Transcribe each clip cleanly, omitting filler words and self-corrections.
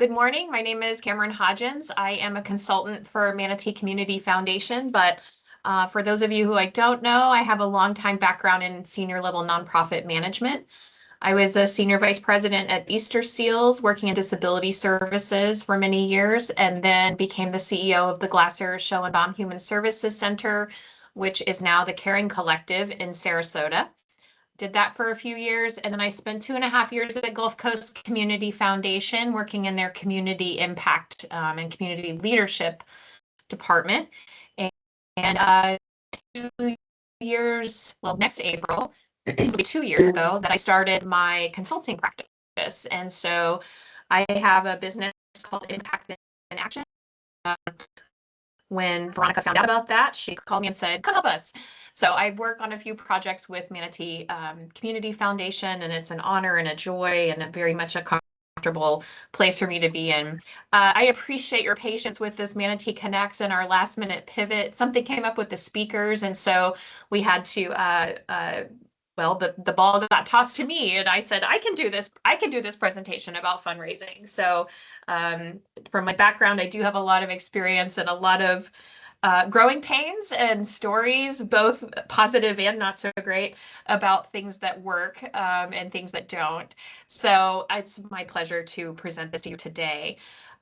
Good morning. My name is Cameron Hodgins. I am a consultant for Manatee Community Foundation, but for those of you who I don't know, I have a long time background in senior level nonprofit management. I was a senior vice president at Easter Seals, working in disability services for many years, and then became the CEO of the Glasser Schoenbaum Human Services Center, which is now the Caring Collective in Sarasota. Did that for a few years, and then I spent 2.5 years at Gulf Coast Community Foundation working in their community impact and community leadership department. And 2 years, well, next April, it'll be 2 years ago, that I started my consulting practice. And so I have a business called Impact in Action. When Veronica found out about that, she called me and said, come help us. So I work on a few projects with Manatee Community Foundation, and it's an honor and a joy and very much a comfortable place for me to be in. I appreciate your patience with this Manatee Connects and our last minute pivot. Something came up with the speakers, and so we had to well, the ball got tossed to me, and I said, I can do this. I can do this presentation about fundraising. So from my background, I do have a lot of experience and a lot of growing pains and stories, both positive and not so great, about things that work and things that don't. So it's my pleasure to present this to you today.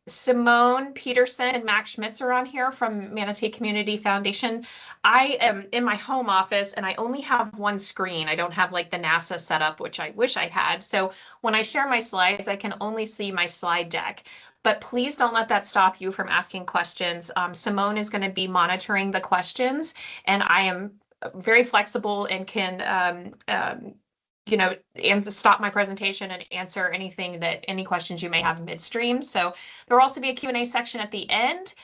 Simone Peterson and Max Schmitz are on here from Manatee Community Foundation. I am in my home office and I only have one screen. I don't have like the NASA setup, which I wish I had. So when I share my slides, I can only see my slide deck. But please don't let that stop you from asking questions. Simone is going to be monitoring the questions, and I am very flexible and can and to stop my presentation and answer any questions you may have midstream. So there will also be a Q&A section at the end.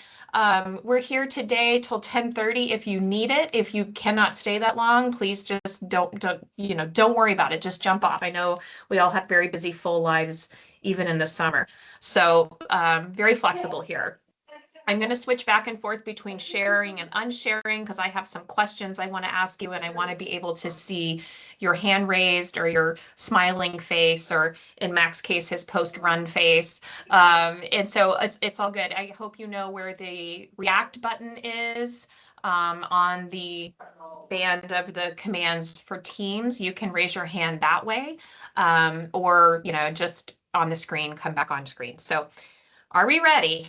We're here today till 10:30 if you need it. If you cannot stay that long, please just don't worry about it. Just jump off. I know we all have very busy, full lives, even in the summer. So very flexible here. I'm going to switch back and forth between sharing and unsharing because I have some questions I want to ask you, and I want to be able to see your hand raised or your smiling face, or in Mac's case, his post-run face. And so it's all good. I hope you know where the react button is on the band of the commands for Teams. You can raise your hand that way, or just on the screen, come back on screen. So are we ready?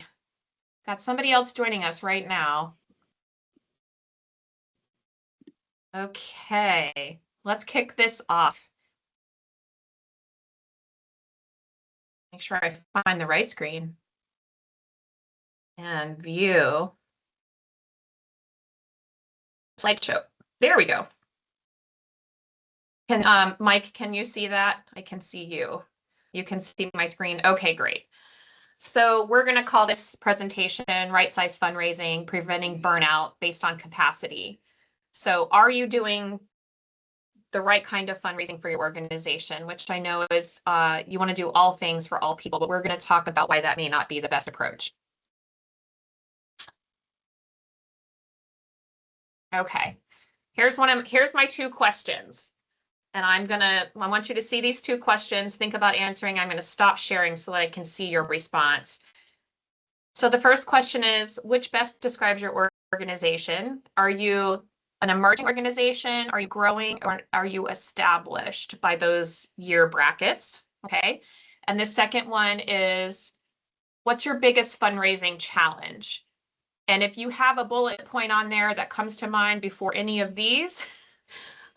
Got somebody else joining us right now. Okay, let's kick this off. Make sure I find the right screen. And view. Slideshow. There we go. Mike, can you see that? I can see you. You can see my screen. Okay, great. So we're going to call this presentation Right-Size Fundraising, Preventing Burnout Based on Capacity. So are you doing the right kind of fundraising for your organization, which I know is you want to do all things for all people, but we're going to talk about why that may not be the best approach. Okay, here's my two questions. And I want you to see these two questions, think about answering. I'm going to stop sharing so that I can see your response. So the first question is, which best describes your organization? Are you an emerging organization? Are you growing, or are you established by those year brackets? Okay. And the second one is, what's your biggest fundraising challenge? And if you have a bullet point on there that comes to mind before any of these,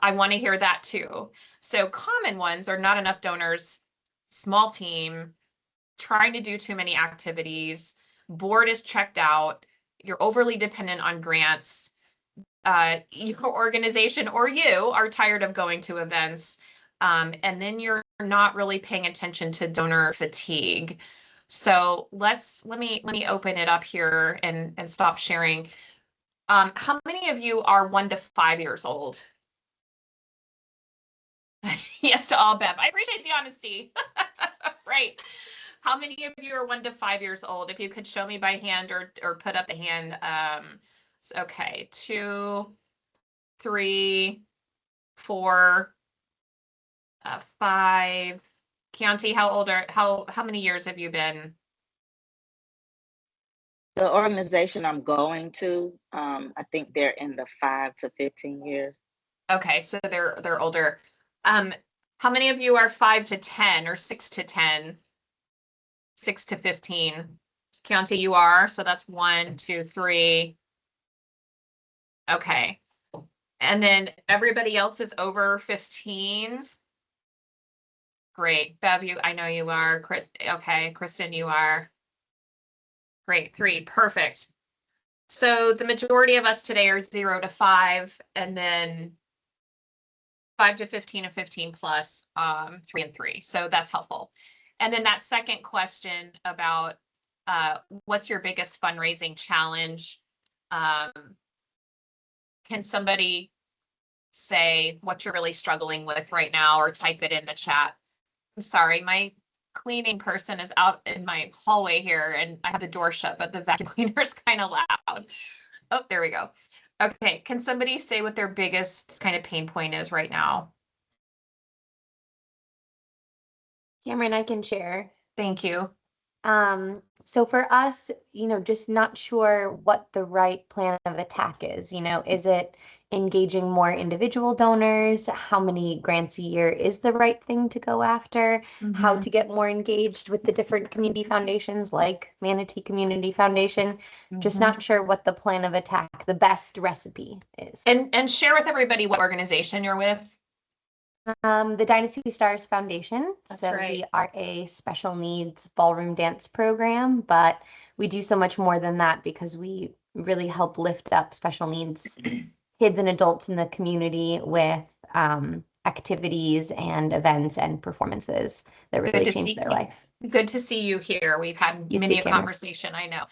I want to hear that too. So common ones are not enough donors, small team, trying to do too many activities, board is checked out, you're overly dependent on grants, your organization or you are tired of going to events, and then you're not really paying attention to donor fatigue. So let me open it up here and stop sharing. How many of you are 1 to 5 years old? Yes to all, Bev. I appreciate the honesty. Right. How many of you are 1 to 5 years old? If you could show me by hand or put up a hand. Okay, 2, 3, 4, 5. Chianti, how many years have you been The organization I'm going to, I think they're in the 5 to 15 years. Okay, so they're older. How many of you are 5 to 10 or 6 to 10? 6 to 15. County, you are, so that's 1, 2, 3. Okay. And then everybody else is over 15. Great. Bev, I know you are. Chris, okay. Kristen, you are. Great. 3. Perfect. So the majority of us today are 0 to 5, and then 5 to 15 and 15 plus 3 and 3. So that's helpful. And then that second question about what's your biggest fundraising challenge? Can somebody say what you're really struggling with right now, or type it in the chat? I'm sorry, my cleaning person is out in my hallway here and I have the door shut, but the vacuum cleaner is kind of loud. Oh, there we go. Okay, can somebody say what their biggest kind of pain point is right now? Cameron, I can share. Thank you. So for us, just not sure what the right plan of attack is. Is it engaging more individual donors? How many grants a year is the right thing to go after? How to get more engaged with the different community foundations like Manatee Community Foundation? Just not sure what the plan of attack, the best recipe is. And share with everybody what organization you're with. The Dynasty Stars Foundation. That's so right. We are a special needs ballroom dance program, but we do so much more than that because we really help lift up special needs kids and adults in the community with activities and events and performances that really change their life. Good to see you here. We've had many a conversation, I know.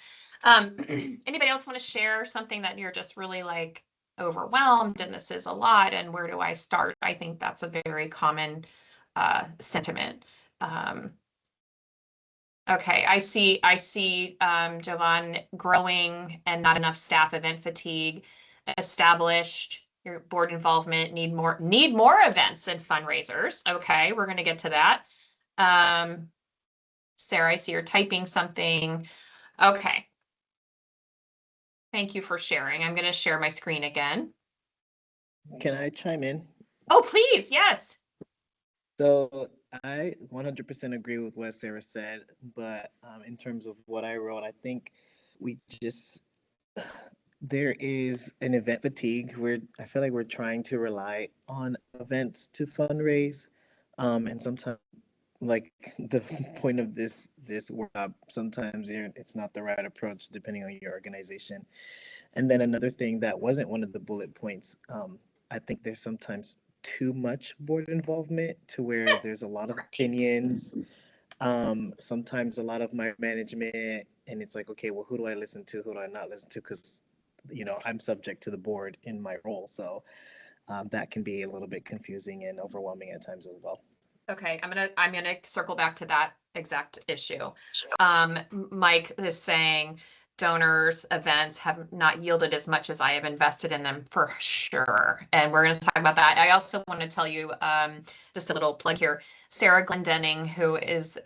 Anybody else want to share something that you're just really like overwhelmed and this is a lot and where do I start? I think that's a very common sentiment. Okay, I see Jovan, growing and not enough staff, event fatigue, established, your board involvement, need more events and fundraisers. Okay, we're going to get to that. Sarah, I see you're typing something. Okay. Thank you for sharing. I'm going to share my screen again. Can I chime in? Oh, please. Yes. So I 100% agree with what Sarah said, but in terms of what I wrote, I think there is an event fatigue where I feel like we're trying to rely on events to fundraise. And sometimes, like the point of this workshop, sometimes it's not the right approach depending on your organization. And then another thing that wasn't one of the bullet points, I think there's sometimes too much board involvement to where there's a lot of opinions, sometimes a lot of my management, and it's like, okay, well, who do I listen to? Who do I not listen to? Because, I'm subject to the board in my role. So that can be a little bit confusing and overwhelming at times as well. Okay, I'm gonna circle back to that exact issue. Mike is saying donors, events have not yielded as much as I have invested in them for sure. And we're going to talk about that. I also want to tell you just a little plug here. Sarah Glendenning, who is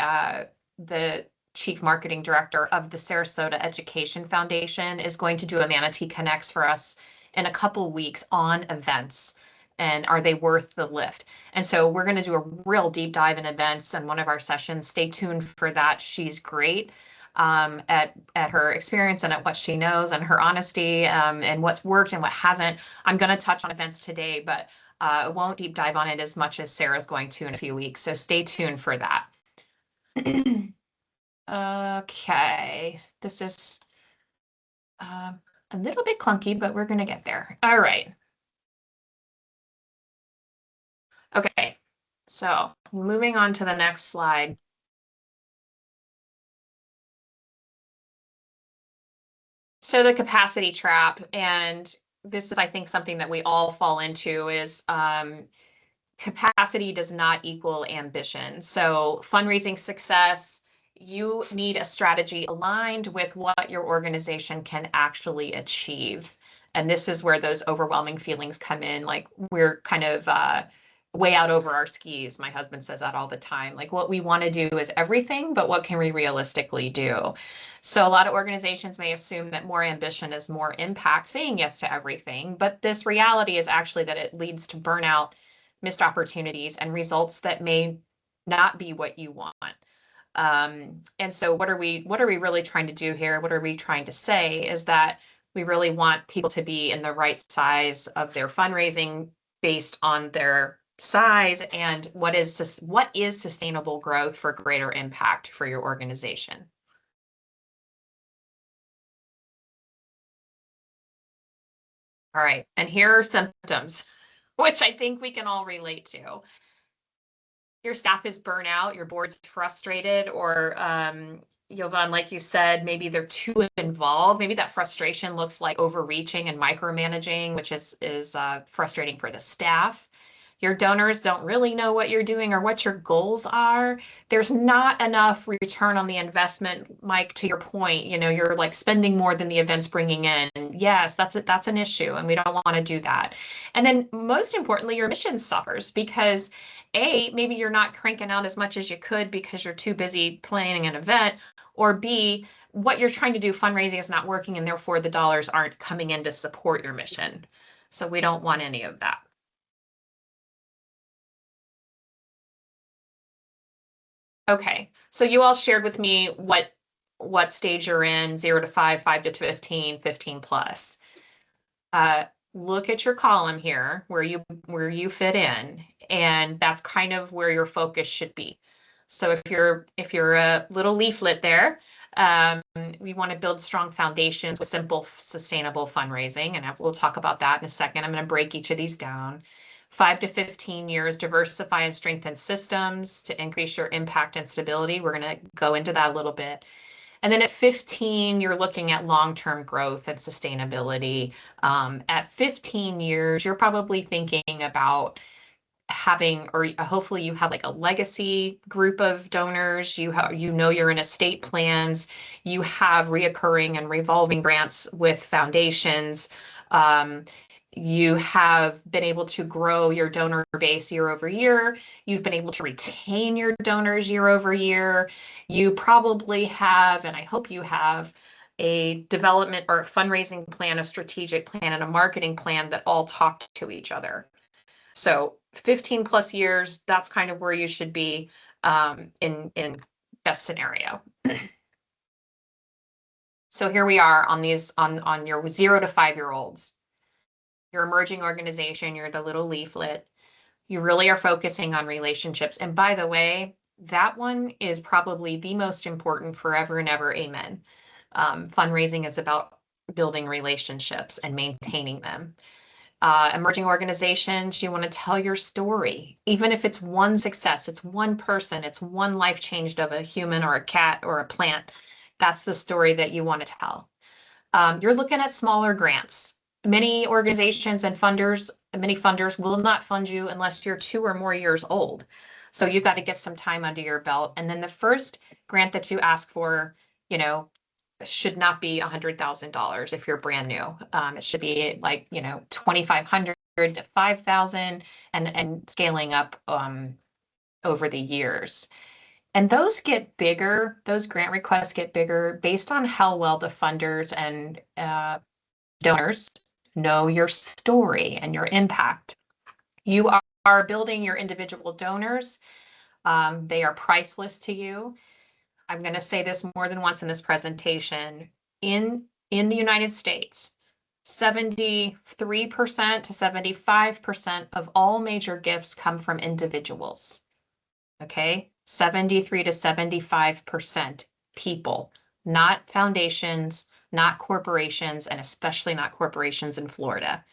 the Chief Marketing Director of the Sarasota Education Foundation, is going to do a Manatee Connects for us in a couple weeks on events. And are they worth the lift? And so we're going to do a real deep dive in events in one of our sessions. Stay tuned for that. She's great at her experience and at what she knows and her honesty and what's worked and what hasn't. I'm going to touch on events today, but won't deep dive on it as much as Sarah's going to in a few weeks. So stay tuned for that. Okay, this is a little bit clunky, but we're going to get there. All right. Okay, so moving on to the next slide. So the capacity trap, and this is, I think, something that we all fall into, is capacity does not equal ambition. So fundraising success, you need a strategy aligned with what your organization can actually achieve. And this is where those overwhelming feelings come in, like we're kind of way out over our skis. My husband says that all the time. Like, what we want to do is everything, but what can we realistically do? So a lot of organizations may assume that more ambition is more impact, saying yes to everything. But this reality is actually that it leads to burnout, missed opportunities, and results that may not be what you want. And so what are we really trying to do here? What are we trying to say is that we really want people to be in the right size of their fundraising based on their size and what is sustainable growth for greater impact for your organization. All right, and here are symptoms, which I think we can all relate to. Your staff is burnout, your board's frustrated, or Jovan, like you said, maybe they're too involved. Maybe that frustration looks like overreaching and micromanaging, which is frustrating for the staff. Your donors don't really know what you're doing or what your goals are. There's not enough return on the investment, Mike, to your point. You know, you're like spending more than the event's bringing in. Yes, that's an issue, and we don't want to do that. And then most importantly, your mission suffers because A, maybe you're not cranking out as much as you could because you're too busy planning an event, or B, what you're trying to do fundraising is not working and therefore the dollars aren't coming in to support your mission. So we don't want any of that. Okay, so you all shared with me what stage you're in, 0 to 5, 5 to 15, 15 plus. Look at your column here where you fit in, and that's kind of where your focus should be. So if you're a little leaflet there, we want to build strong foundations with simple, sustainable fundraising, and we'll talk about that in a second. I'm going to break each of these down. 5 to 15 years, diversify and strengthen systems to increase your impact and stability. We're going to go into that a little bit. And then at 15, you're looking at long-term growth and sustainability. At 15 years, you're probably thinking about having, or hopefully you have like a legacy group of donors. You know you're in estate plans. You have reoccurring and revolving grants with foundations. You have been able to grow your donor base year over year. You've been able to retain your donors year over year. You probably have, and I hope you have, a development or a fundraising plan, a strategic plan, and a marketing plan that all talk to each other. So 15 plus years, that's kind of where you should be in best scenario. So here we are on these on your 0 to 5-year-olds. Your emerging organization, you're the little leaflet. You really are focusing on relationships. And by the way, that one is probably the most important forever and ever. Amen. Fundraising is about building relationships and maintaining them. Emerging organizations, you want to tell your story. Even if it's one success, it's one person, it's one life changed of a human or a cat or a plant. That's the story that you want to tell. You're looking at smaller grants. Many organizations and many funders will not fund you unless you're 2 or more years old. So you've got to get some time under your belt. And then the first grant that you ask for, you know, should not be $100,000 if you're brand new. It should be like, you know, $2,500 to $5,000 and scaling up over the years. And those get bigger, those grant requests get bigger based on how well the funders and donors know your story and your impact. You are building your individual donors. They are priceless to you. I'm going to say this more than once in this presentation. In the United States, 73% to 75% of all major gifts come from individuals. Okay, 73 to 75% people, not foundations, not corporations, and especially not corporations in Florida.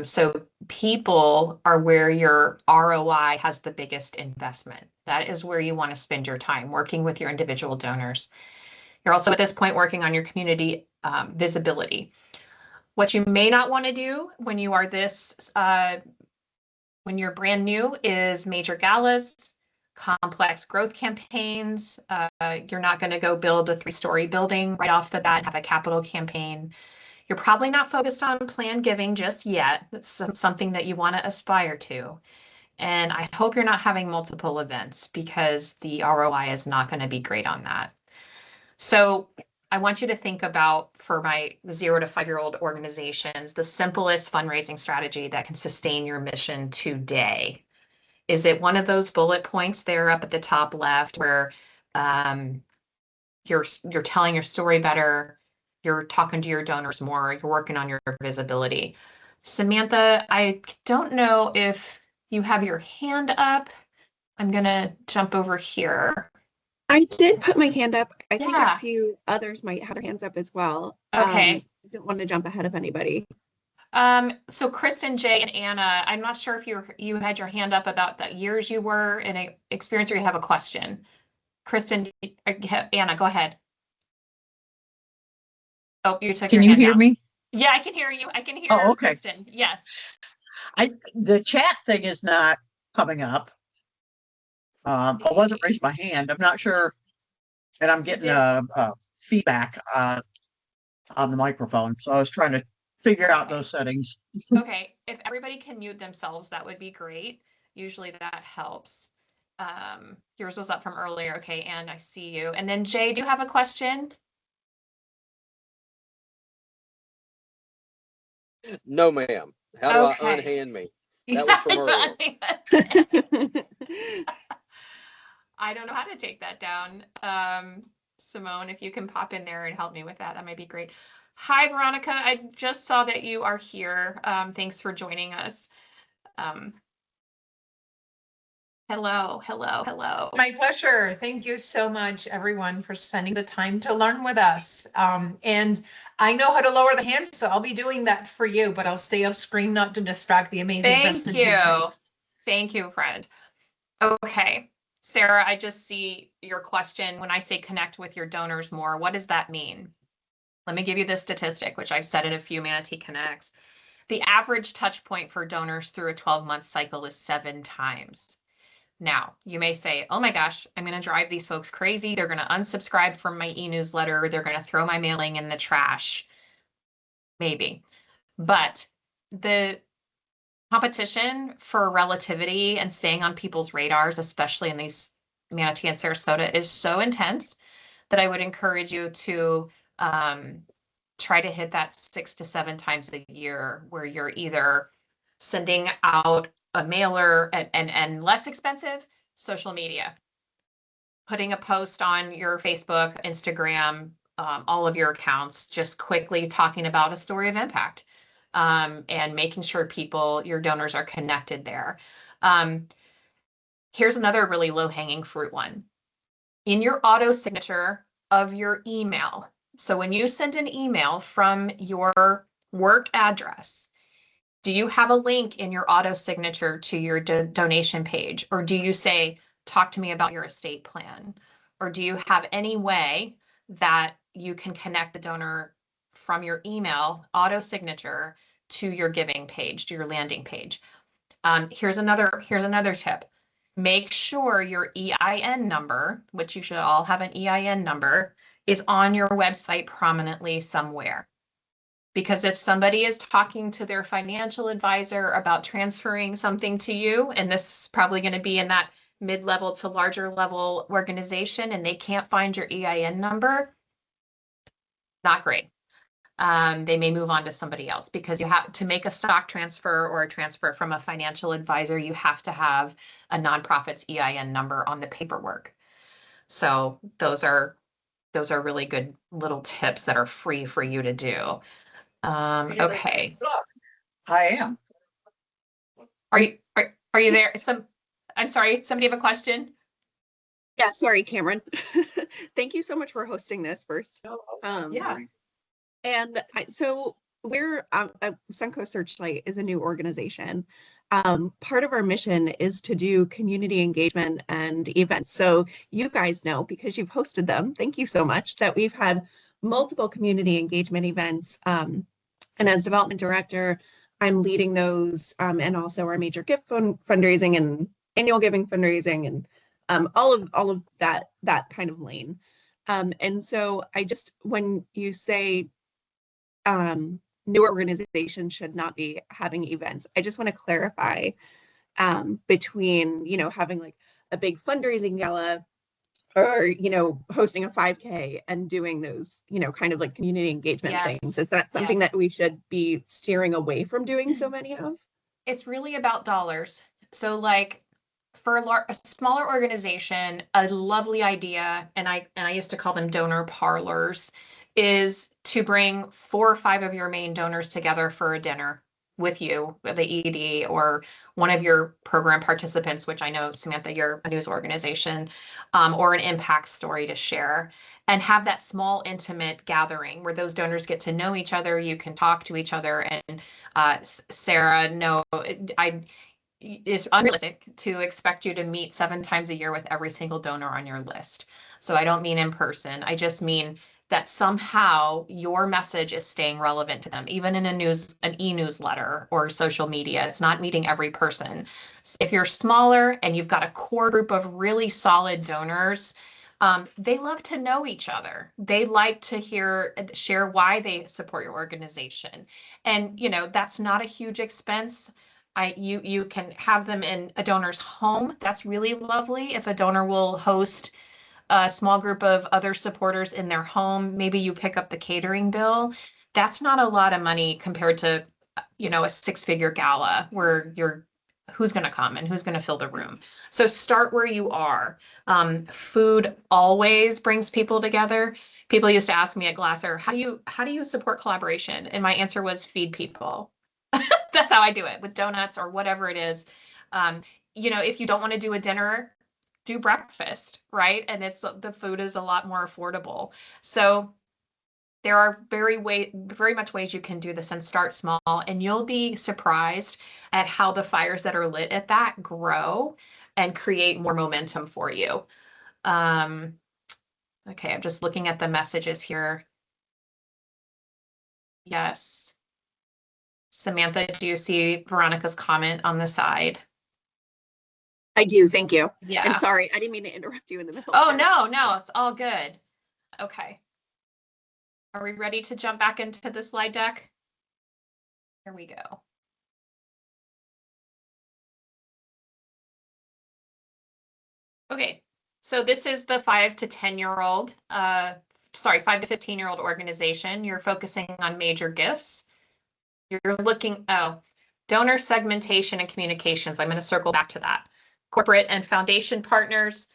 So people are where your ROI has the biggest investment. That is where you want to spend your time, working with your individual donors. You're also at this point working on your community visibility. What you may not want to do when you are when you're brand new is major galas, complex growth campaigns. You're not going to go build a 3-story building right off the bat and have a capital campaign. You're probably not focused on planned giving just yet. It's something that you want to aspire to. And I hope you're not having multiple events because the ROI is not going to be great on that. So I want you to think about, for my 0 to 5-year-old organizations, the simplest fundraising strategy that can sustain your mission today. Is it one of those bullet points there up at the top left where you're telling your story better, you're talking to your donors more, you're working on your visibility? Samantha, I don't know if you have your hand up. I'm gonna jump over here. I did put my hand up. I think Yeah. a few others might have their hands up as well. Okay. I don't want to jump ahead of anybody. So Kristen, Jay, and Anna, I'm not sure if you had your hand up about the years you were in a experience, or you have a question. Kristen, Anna, go ahead. Oh, you took Can your you hand hear down. me? Yeah, I can hear you. I can hear Oh, okay. Kristen. Yes. The chat thing is not coming up. I wasn't raising my hand. I'm not sure. And I'm getting feedback on the microphone. So I was trying to figure out those settings. Okay, if everybody can mute themselves, that would be great. Usually that helps. Yours was up from earlier. Okay, and I see you. And then Jay, do you have a question? No, ma'am. How do Okay. I unhand me? That was from earlier. I don't know how to take that down. Simone, if you can pop in there and help me with that might be great. Hi, Veronica. I just saw that you are here. Thanks for joining us. Hello. My pleasure. Thank you so much, everyone, for spending the time to learn with us. And I know how to lower the hand, so I'll be doing that for you, but I'll stay off screen not to distract the amazing Thank you. Thank you, friend. Okay. Sarah, I just see your question. When I say connect with your donors more, what does that mean? Let me give you this statistic, which I've said in a few Manatee Connects. The average touch point for donors through a 12-month cycle is 7 times. Now, you may say, oh my gosh, I'm going to drive these folks crazy. They're going to unsubscribe from my e-newsletter. They're going to throw my mailing in the trash. Maybe. But the competition for relativity and staying on people's radars, especially in these Manatee and Sarasota, is so intense that I would encourage you to try to hit that 6 to 7 times a year, where you're either sending out a mailer and less expensive, social media, putting a post on your Facebook, Instagram, all of your accounts, just quickly talking about a story of impact, and making sure your donors are connected there. Here's another really low-hanging fruit one. In your auto signature of your email. So when you send an email from your work address, do you have a link in your auto signature to your donation page? Or do you say, talk to me about your estate plan? Or do you have any way that you can connect the donor from your email auto signature to your giving page, to your landing page? Here's another tip. Make sure your EIN number, which you should all have an EIN number, is on your website prominently somewhere. Because if somebody is talking to their financial advisor about transferring something to you, and this is probably going to be in that mid-level to larger level organization, and they can't find your EIN number, not great. They may move on to somebody else, because you have to make a stock transfer or a transfer from a financial advisor. You have to have a nonprofit's EIN number on the paperwork. So those are really good little tips that are free for you to do. Okay. I am. Are you there? I'm sorry, somebody have a question? Yeah, sorry, Cameron. Thank you so much for hosting this first. Yeah. And so we're Suncoast Searchlight is a new organization. Part of our mission is to do community engagement and events. So you guys know, because you've hosted them, thank you so much, that we've had multiple community engagement events. And as development director, I'm leading those, and also our major gift fundraising and annual giving fundraising, and all of that kind of lane. And so when you say newer organizations should not be having events, I just want to clarify between, having like a big fundraising gala or, hosting a 5K and doing those, kind of like community engagement Yes. things. Is that something Yes. that we should be steering away from doing so many of? It's really about dollars. So like for a smaller organization, a lovely idea, and I used to call them donor parlors, is to bring 4 or 5 of your main donors together for a dinner with you, the ED, or one of your program participants, which I know, Samantha, you're a news organization, or an impact story to share, and have that small, intimate gathering where those donors get to know each other. You can talk to each other. And Sarah, no, it's unrealistic to expect you to meet 7 times a year with every single donor on your list. So I don't mean in person. I just mean that somehow your message is staying relevant to them, even in an e-newsletter or social media. It's not meeting every person. If you're smaller and you've got a core group of really solid donors, they love to know each other. They like to share why they support your organization. And, that's not a huge expense. You can have them in a donor's home. That's really lovely. If a donor will host a small group of other supporters in their home, maybe you pick up the catering bill. That's not a lot of money compared to, a 6-figure gala where who's going to come and who's going to fill the room. So start where you are. Food always brings people together. People used to ask me at Glasser, how do you support collaboration? And my answer was feed people. That's how I do it with donuts or whatever it is. If you don't want to do a dinner, do breakfast, right? And the food is a lot more affordable. So there are very much ways you can do this, and start small, and you'll be surprised at how the fires that are lit at that grow and create more momentum for you. Okay, I'm just looking at the messages here. Yes. Samantha, do you see Veronica's comment on the side? I do. Thank you. Yeah. And sorry, I didn't mean to interrupt you in the middle. Oh, no, it's all good. Okay. Are we ready to jump back into the slide deck? Here we go. Okay, so this is the 5 to 10-year-old, 5 to 15-year-old organization. You're focusing on major gifts. You're looking, donor segmentation and communications. I'm going to circle back to that. Corporate and foundation partners,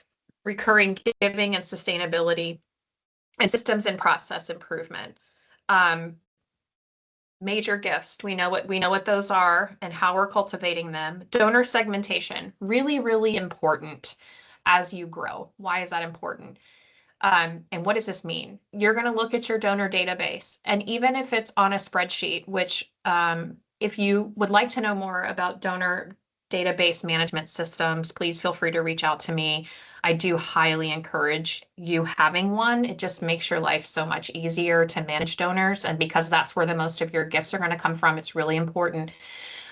recurring giving and sustainability, and systems and process improvement. Major gifts, we know what those are and how we're cultivating them. Donor segmentation, really, really important as you grow. Why is that important? And what does this mean? You're going to look at your donor database, and even if it's on a spreadsheet, which if you would like to know more about donor database management systems, please feel free to reach out to me. I do highly encourage you having one. It just makes your life so much easier to manage donors. And because that's where the most of your gifts are going to come from, it's really important.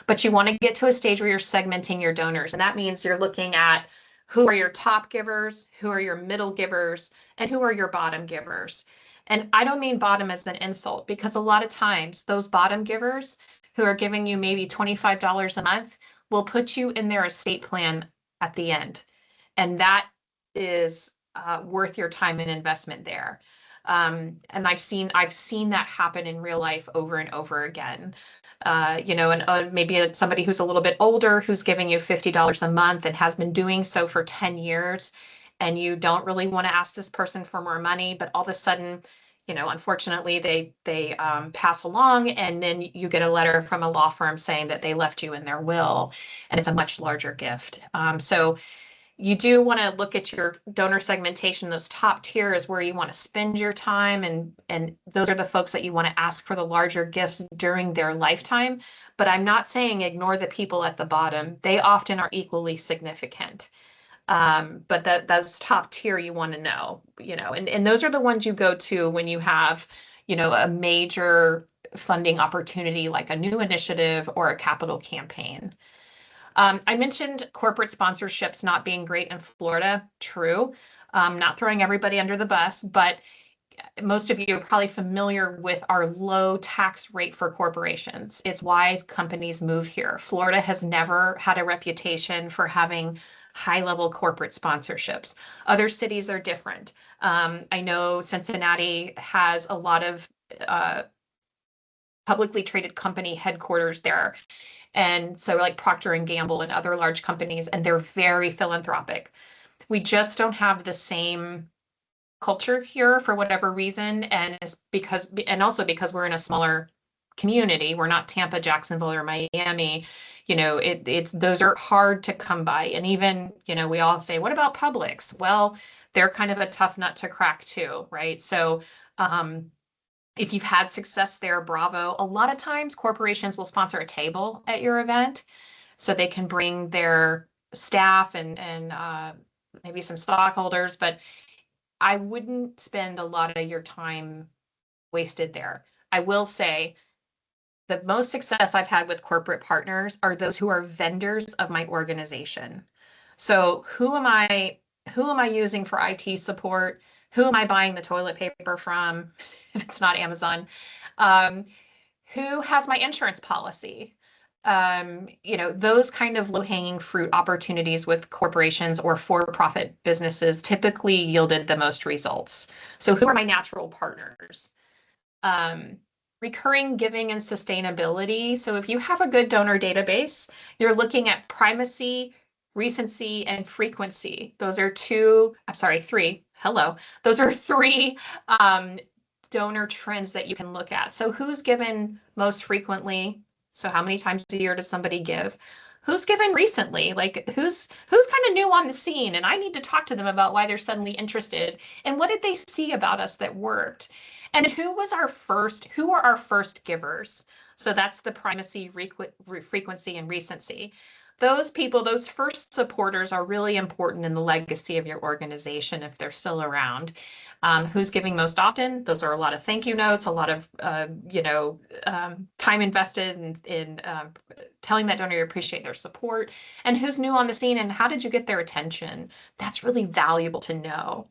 But you want to get to a stage where you're segmenting your donors. And that means you're looking at who are your top givers, who are your middle givers, and who are your bottom givers. And I don't mean bottom as an insult, because a lot of times those bottom givers who are giving you maybe $25 a month will put you in their estate plan at the end. And that is worth your time and investment there. And I've seen that happen in real life over and over again. And maybe somebody who's a little bit older, who's giving you $50 a month and has been doing so for 10 years, and you don't really want to ask this person for more money, but all of a sudden, unfortunately, they pass along, and then you get a letter from a law firm saying that they left you in their will, and it's a much larger gift. So you do want to look at your donor segmentation. Those top tiers where you want to spend your time, and those are the folks that you want to ask for the larger gifts during their lifetime. But I'm not saying ignore the people at the bottom. They often are equally significant. But those top tier you want to know, and those are the ones you go to when you have, a major funding opportunity like a new initiative or a capital campaign. I mentioned corporate sponsorships not being great in Florida. True. Not throwing everybody under the bus, but most of you are probably familiar with our low tax rate for corporations. It's why companies move here. Florida has never had a reputation for having high-level corporate sponsorships. Other cities are different. I know Cincinnati has a lot of publicly traded company headquarters there. And so like Procter and Gamble and other large companies, and they're very philanthropic. We just don't have the same culture here for whatever reason. And it's because, and also because we're in a smaller community, we're not Tampa, Jacksonville, or Miami. You know, it's those are hard to come by. And even, you know, we all say, what about Publix? Well, they're kind of a tough nut to crack too, right? So if you've had success there, bravo. A lot of times corporations will sponsor a table at your event so they can bring their staff and maybe some stockholders, but I wouldn't spend a lot of your time wasted there. I will say the most success I've had with corporate partners are those who are vendors of my organization. So who am I using for IT support? Who am I buying the toilet paper from if it's not Amazon? Who has my insurance policy? You know, those kind of low-hanging fruit opportunities with corporations or for-profit businesses typically yielded the most results. So who are my natural partners? Recurring giving and sustainability. So if you have a good donor database, you're looking at primacy, recency, and frequency. Those are three. Hello. Those are three donor trends that you can look at. So who's given most frequently? So how many times a year does somebody give? Who's given recently? Like who's kind of new on the scene? And I need to talk to them about why they're suddenly interested. And what did they see about us that worked? And who are our first givers? So that's the primacy, frequency, and recency. Those people, those first supporters are really important in the legacy of your organization if they're still around. Who's giving most often? Those are a lot of thank you notes, a lot of time invested in telling that donor you appreciate their support. And who's new on the scene and how did you get their attention? That's really valuable to know.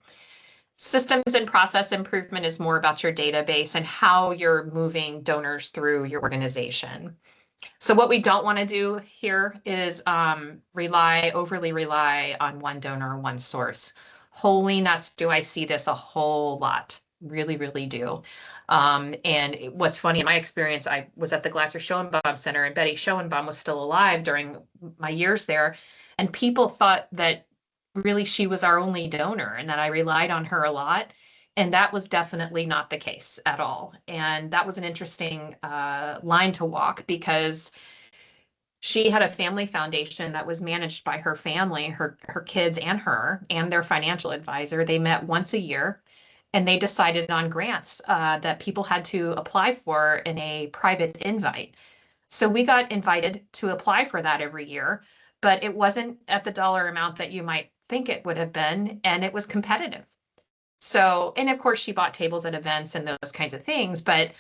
Systems and process improvement is more about your database and how you're moving donors through your organization. So what we don't want to do here is overly rely on one donor or one source. Holy nuts, do I see this a whole lot. Really, really do. And what's funny, in my experience, I was at the Glasser Schoenbaum Center and Betty Schoenbaum was still alive during my years there. And people thought that really she was our only donor and that I relied on her a lot. And that was definitely not the case at all. And that was an interesting line to walk because she had a family foundation that was managed by her family, her kids and her, and their financial advisor. They met once a year and they decided on grants that people had to apply for in a private invite. So we got invited to apply for that every year, but it wasn't at the dollar amount that you might think it would have been, and it was competitive. So, and of course she bought tables at events and those kinds of things, but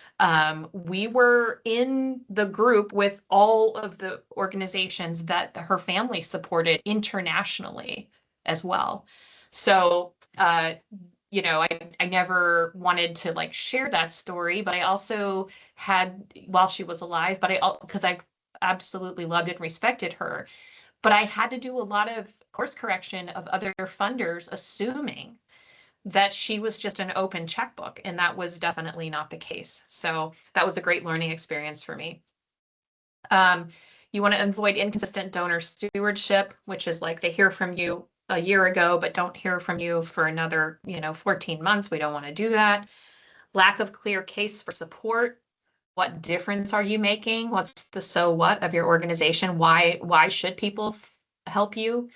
we were in the group with all of the organizations that her family supported internationally as well. So, you know, I never wanted to like share that story, but I also had, while she was alive, because I absolutely loved and respected her, but I had to do a lot of course correction of other funders assuming that she was just an open checkbook, and that was definitely not the case. So that was a great learning experience for me. You want to avoid inconsistent donor stewardship, which is like they hear from you a year ago, but don't hear from you for another, 14 months. We don't want to do that. Lack of clear case for support. What difference are you making? What's the so what of your organization? Why should people help you?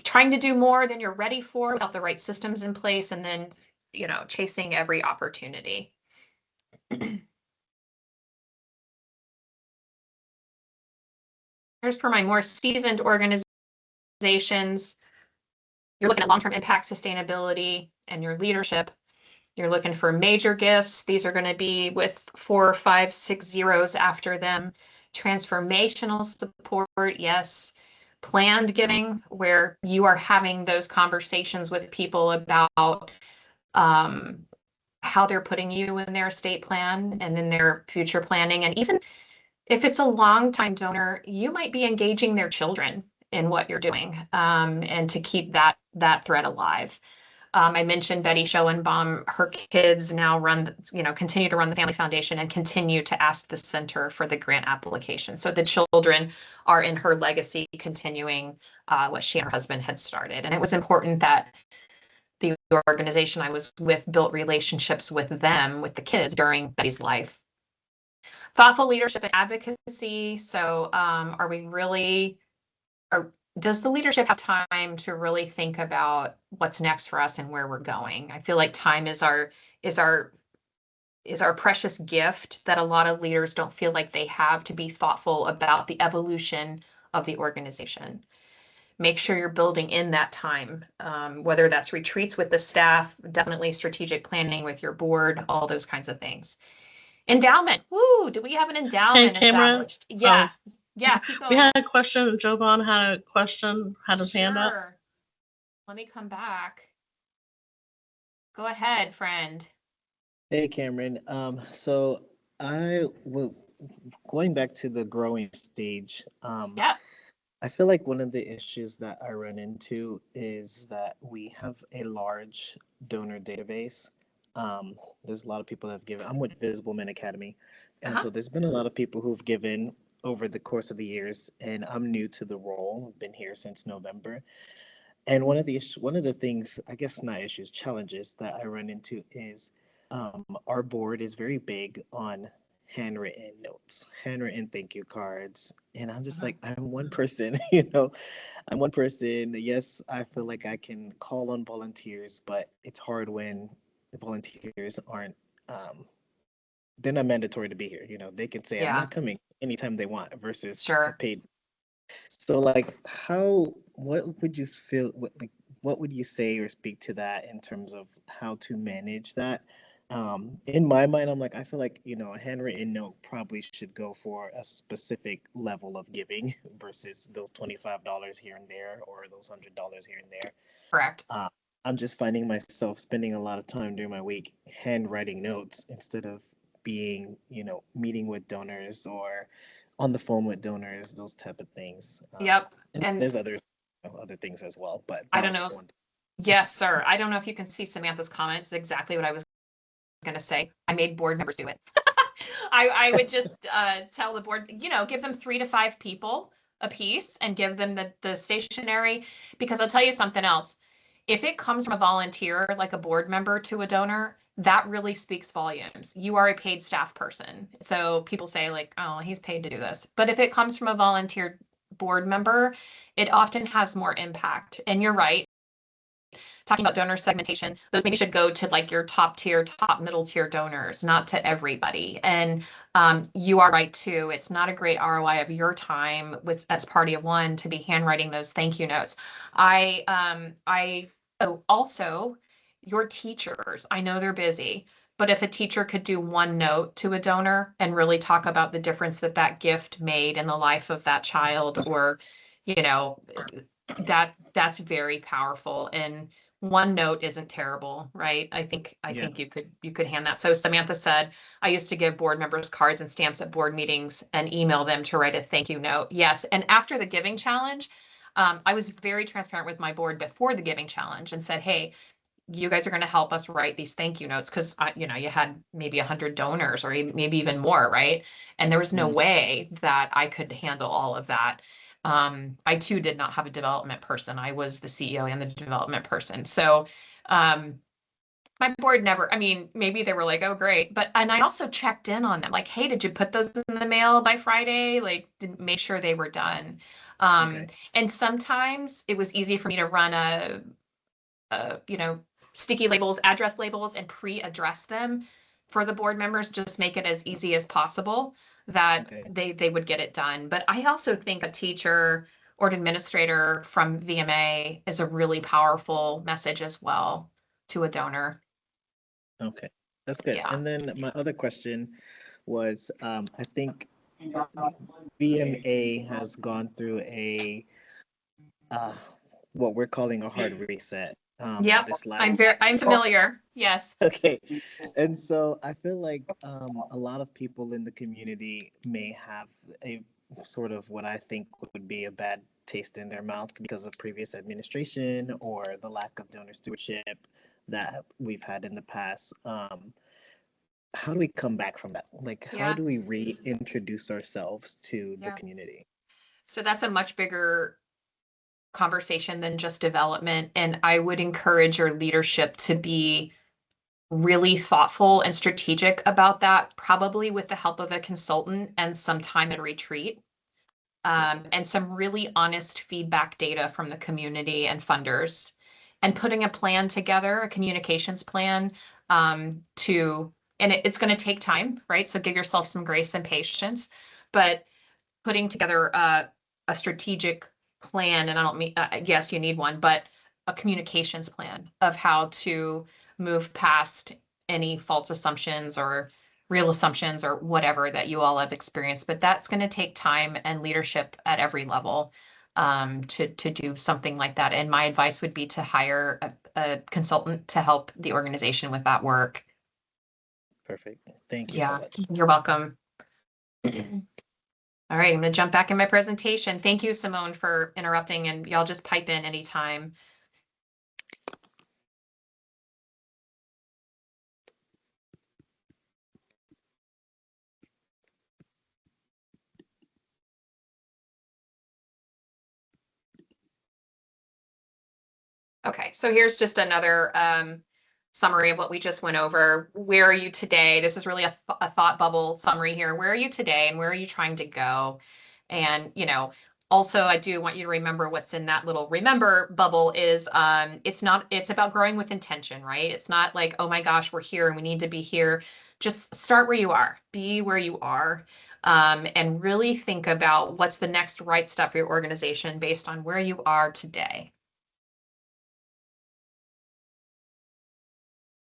Trying to do more than you're ready for without the right systems in place, and then, chasing every opportunity. Here's for my more seasoned organizations. You're looking at long-term impact, sustainability, and your leadership. You're looking for major gifts. These are going to be with 4, 5, 6 zeros after them. Transformational support, yes. Planned giving, where you are having those conversations with people about how they're putting you in their estate plan and in their future planning. And even if it's a long-time donor, you might be engaging their children in what you're doing, and to keep that thread alive. I mentioned Betty Schoenbaum, her kids now continue to run the Family Foundation and continue to ask the center for the grant application. So the children are in her legacy, continuing what she and her husband had started. And it was important that the organization I was with built relationships with them, with the kids during Betty's life. Thoughtful leadership and advocacy. So does the leadership have time to really think about what's next for us and where we're going? I feel like time is our precious gift that a lot of leaders don't feel like they have to be thoughtful about the evolution of the organization. Make sure you're building in that time, whether that's retreats with the staff, definitely strategic planning with your board, all those kinds of things. Endowment. Woo, do we have an endowment established? Yeah. Yeah, keep going. We had a question. Jovan had a question, had his hand up. Sure. Let me come back. Go ahead, friend. Hey, Cameron. So I will going back to the growing stage. Yeah. I feel like one of the issues that I run into is that we have a large donor database. There's a lot of people that have given. I'm with Visible Men Academy, and so there's been a lot of people who've given over the course of the years, and I'm new to the role. I've been here since November. And one of the things, I guess not issues, challenges that I run into is our board is very big on handwritten notes, handwritten thank you cards. And I'm just like, I'm one person, I'm one person. Yes, I feel like I can call on volunteers, but it's hard when the volunteers aren't, they're not mandatory to be here. They can say, I'm not coming anytime they want versus paid. So like, what would you feel, what would you say or speak to that in terms of how to manage that? In my mind, I'm like, I feel like, a handwritten note probably should go for a specific level of giving versus those $25 here and there, or those $100 here and there. Correct. I'm just finding myself spending a lot of time during my week handwriting notes instead of being, meeting with donors or on the phone with donors, those type of things. Yep. And there's other things as well, but I don't know. Yes, sir. I don't know if you can see Samantha's comments. Exactly what I was going to say. I made board members do it. I would just tell the board, give them 3 to 5 people a piece and give them the stationery, because I'll tell you something else. If it comes from a volunteer, like a board member to a donor, that really speaks volumes. You are a paid staff person. So people say like, oh, he's paid to do this. But if it comes from a volunteer board member, it often has more impact. And you're right. Talking about donor segmentation, those maybe should go to like your top middle tier donors, not to everybody. And you are right too. It's not a great ROI of your time as party of one to be handwriting those thank you notes. Also, your teachers, I know they're busy, but if a teacher could do one note to a donor and really talk about the difference that gift made in the life of that child, or, that's very powerful. And one note isn't terrible, right? I think you could hand that. So Samantha said, I used to give board members cards and stamps at board meetings and email them to write a thank you note. Yes. And after the giving challenge, I was very transparent with my board before the giving challenge and said, hey, you guys are going to help us write these thank you notes, because you had maybe 100 donors or maybe even more, right? And there was no way that I could handle all of that. I too did not have a development person. I was the CEO and the development person. So my board never, maybe they were like, oh, great. And I also checked in on them, like, hey, did you put those in the mail by Friday? Like, didn't make sure they were done. And sometimes it was easy for me to run sticky labels, address labels, and pre-address them for the board members. Just make it as easy as possible that they would get it done. But I also think a teacher or an administrator from VMA is a really powerful message as well to a donor. Okay, that's good. Yeah. And then my other question was, I think VMA has gone through what we're calling a hard reset. Yep, this last. I'm familiar. Yes. Okay. And so I feel like a lot of people in the community may have a sort of what I think would be a bad taste in their mouth because of previous administration or the lack of donor stewardship that we've had in the past. How do we come back from that? Like, how Yeah. do we reintroduce ourselves to the Yeah. community? So that's a much bigger conversation than just development. And I would encourage your leadership to be really thoughtful and strategic about that, probably with the help of a consultant and some time and retreat. And some really honest feedback data from the community and funders, and putting a plan together, a communications plan and it's going to take time, right? So give yourself some grace and patience, but putting together a strategic plan, and I don't mean, yes, you need one, but a communications plan of how to move past any false assumptions or real assumptions or whatever that you all have experienced. But that's going to take time and leadership at every level to do something like that. And my advice would be to hire a consultant to help the organization with that work. Perfect. Thank you so Yeah, much. you're welcome. All right, I'm going to jump back in my presentation. Thank you, Simone, for interrupting, and y'all just pipe in anytime. Okay, so here's just another summary of what we just went over. Where are you today? This is really a thought bubble summary here. Where are you today and where are you trying to go? And, also I do want you to remember what's in that little remember bubble is it's about growing with intention, right? It's not like, oh my gosh, we're here and we need to be here. Just start where you are, be where you are, and really think about what's the next right step for your organization based on where you are today.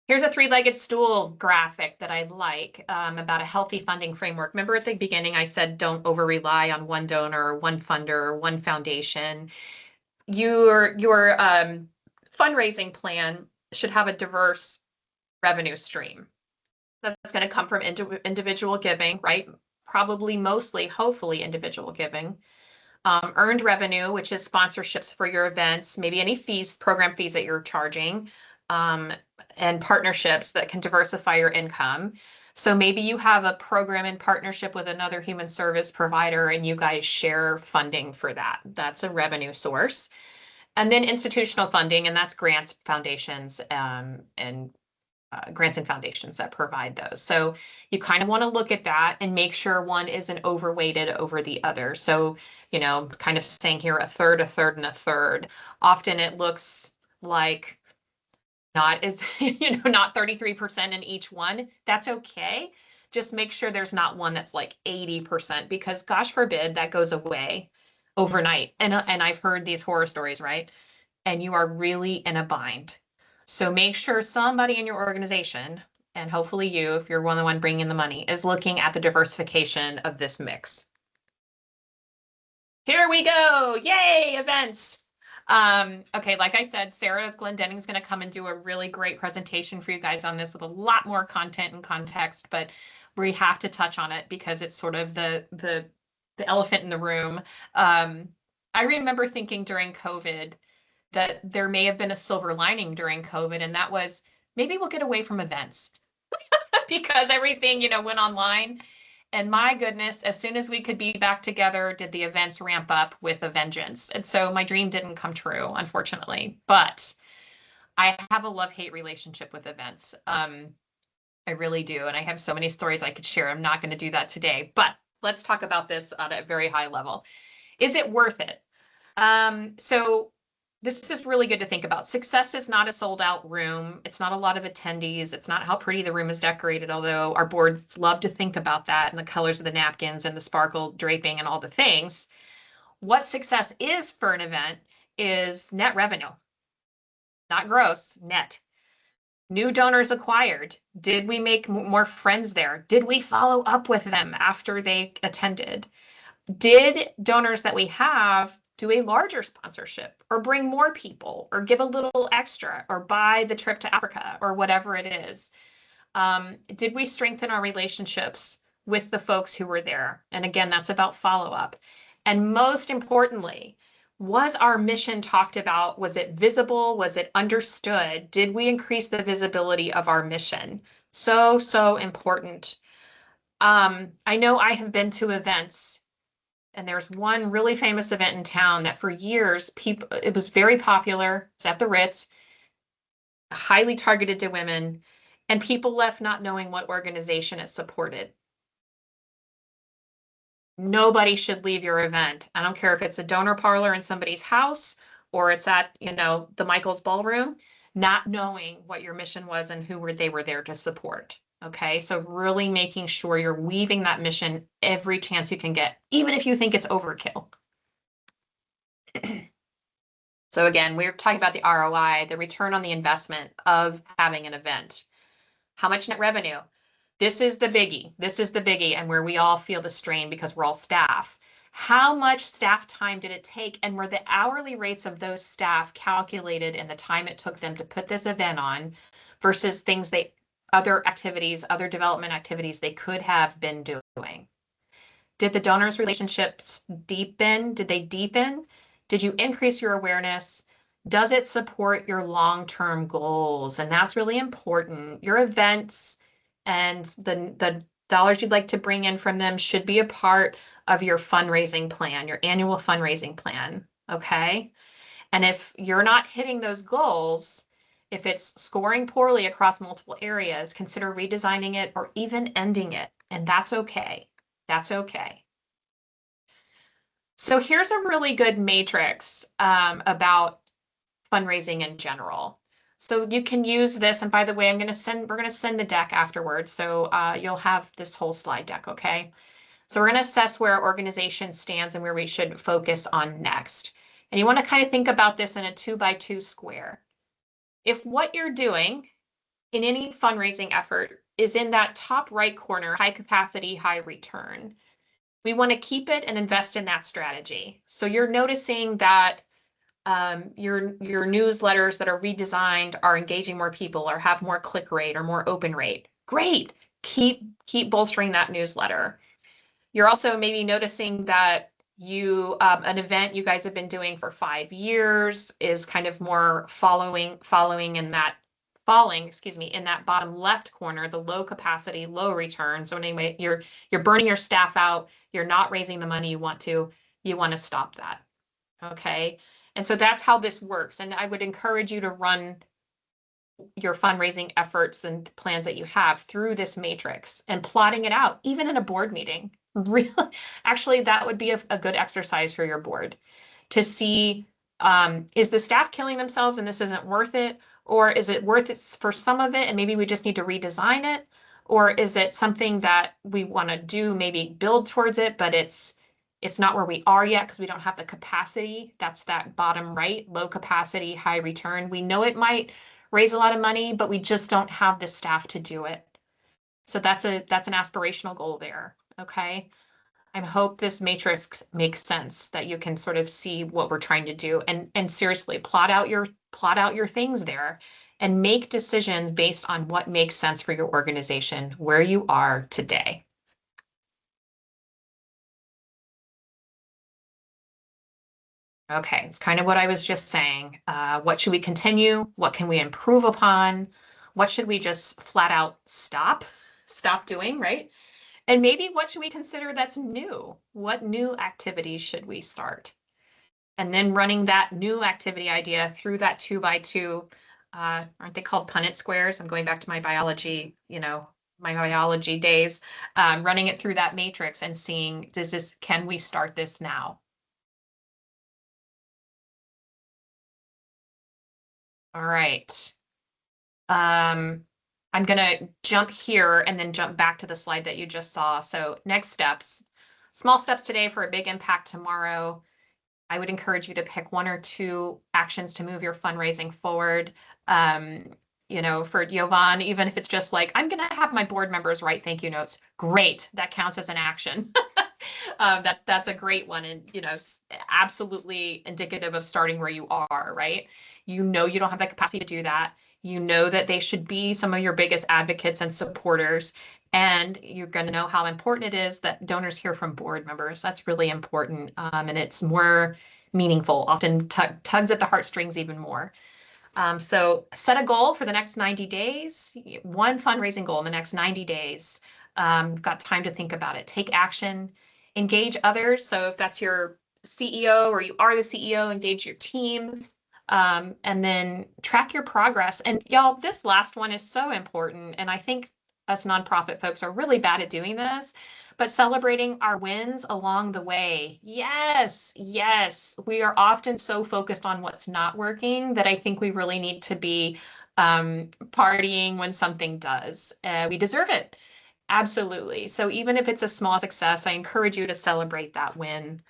Here's a three-legged stool graphic that I like about a healthy funding framework. Remember at the beginning, I said don't over-rely on one donor, one funder, one foundation. Your fundraising plan should have a diverse revenue stream. That's going to come from individual giving, right? Probably mostly, hopefully, individual giving. Earned revenue, which is sponsorships for your events, maybe any fees, program fees that you're charging. And partnerships that can diversify your income. So maybe you have a program in partnership with another human service provider and you guys share funding for that. That's a revenue source. And then institutional funding, and that's grants, foundations, and grants and foundations that provide those. So you kind of want to look at that and make sure one isn't overweighted over the other. So, kind of saying here a third, and a third. Often it looks like not 33% in each one. That's okay. Just make sure there's not one that's like 80%, because gosh forbid that goes away overnight. And I've heard these horror stories, right? And you are really in a bind. So make sure somebody in your organization, and hopefully you, if you're the one bringing the money, is looking at the diversification of this mix. Here we go. Yay, events. Okay, like I said, Sarah Glendenning is going to come and do a really great presentation for you guys on this with a lot more content and context, but we have to touch on it because it's sort of the elephant in the room. I remember thinking during COVID that there may have been a silver lining during COVID, and that was maybe we'll get away from events because everything, went online. And my goodness, as soon as we could be back together, did the events ramp up with a vengeance. And so my dream didn't come true, unfortunately. But I have a love-hate relationship with events. I really do. And I have so many stories I could share. I'm not going to do that today. But let's talk about this at a very high level. Is it worth it? So this is really good to think about. Success is not a sold out room. It's not a lot of attendees. It's not how pretty the room is decorated, although our boards love to think about that and the colors of the napkins and the sparkle draping and all the things. What success is for an event is net revenue, not gross, net. New donors acquired. Did we make more friends there? Did we follow up with them after they attended? Did donors that we have do a larger sponsorship or bring more people or give a little extra or buy the trip to Africa or whatever it is? Did we strengthen our relationships with the folks who were there? And again, that's about follow-up. And most importantly, was our mission talked about? Was it visible? Was it understood? Did we increase the visibility of our mission? So, so important. I know I have been to events, and there's one really famous event in town that for years, it was very popular. It's at the Ritz, highly targeted to women, and people left not knowing what organization it supported. Nobody should leave your event. I don't care if it's a donor parlor in somebody's house or it's at, the Michael's Ballroom, not knowing what your mission was and who they were there to support. Okay, so really making sure you're weaving that mission every chance you can get, even if you think it's overkill. So again, we're talking about the ROI, the return on the investment of having an event. How much net revenue? This is the biggie. This is the biggie, and where we all feel the strain because we're all staff. How much staff time did it take, and were the hourly rates of those staff calculated in the time it took them to put this event on versus other activities, other development activities they could have been doing? Did the donors' relationships deepen? Did they deepen? Did you increase your awareness? Does it support your long-term goals? And that's really important. Your events and the dollars you'd like to bring in from them should be a part of your fundraising plan, your annual fundraising plan, okay? And if you're not hitting those goals, if it's scoring poorly across multiple areas, consider redesigning it or even ending it, and that's okay. That's okay. So here's a really good matrix about fundraising in general. So you can use this, and by the way, we're going to send the deck afterwards, so you'll have this whole slide deck, okay? So we're going to assess where our organization stands and where we should focus on next. And you want to kind of think about this in a 2x2 square. If what you're doing in any fundraising effort is in that top right corner, high capacity, high return, we want to keep it and invest in that strategy. So you're noticing that your newsletters that are redesigned are engaging more people or have more click rate or more open rate. Great. Keep bolstering that newsletter. You're also maybe noticing that an event you guys have been doing for 5 years is kind of more falling in that bottom left corner, the low capacity, low return. So anyway, you're burning your staff out. You're not raising the money you want to stop that. Okay. And so that's how this works. And I would encourage you to run your fundraising efforts and plans that you have through this matrix and plotting it out, even in a board meeting. Really, actually, that would be a good exercise for your board to see, is the staff killing themselves and this isn't worth it? Or is it worth it for some of it and maybe we just need to redesign it? Or is it something that we want to do, maybe build towards it, but it's not where we are yet because we don't have the capacity? That's that bottom right, low capacity, high return. We know it might raise a lot of money, but we just don't have the staff to do it. So that's an aspirational goal there, okay? I hope this matrix makes sense, that you can sort of see what we're trying to do and seriously plot out your things there and make decisions based on what makes sense for your organization, where you are today. Okay, it's kind of what I was just saying. What should we continue? What can we improve upon? What should we just flat out stop doing, right? And maybe what should we consider that's new? What new activities should we start? And then running that new activity idea through that 2x2, aren't they called Punnett squares? I'm going back to my biology, my biology days, running it through that matrix and seeing, can we start this now? All right. I'm going to jump here and then jump back to the slide that you just saw. So next steps, small steps today for a big impact tomorrow. I would encourage you to pick 1 or 2 actions to move your fundraising forward. For Jovan, even if it's just like, I'm going to have my board members write thank you notes. Great. That counts as an action. That's a great one, and absolutely indicative of starting where you are, right? You know you don't have the capacity to do that. You know that they should be some of your biggest advocates and supporters, and you're going to know how important it is that donors hear from board members. That's really important, and it's more meaningful. Often tugs at the heartstrings even more. So set a goal for the next 90 days, one fundraising goal in the next 90 days. Got time to think about it. Take action, engage others. So if that's your CEO or you are the CEO, engage your team, and then track your progress. And y'all, this last one is so important. And I think us nonprofit folks are really bad at doing this, but celebrating our wins along the way. Yes, yes. We are often so focused on what's not working that I think we really need to be partying when something does. We deserve it. Absolutely. So even if it's a small success, I encourage you to celebrate that win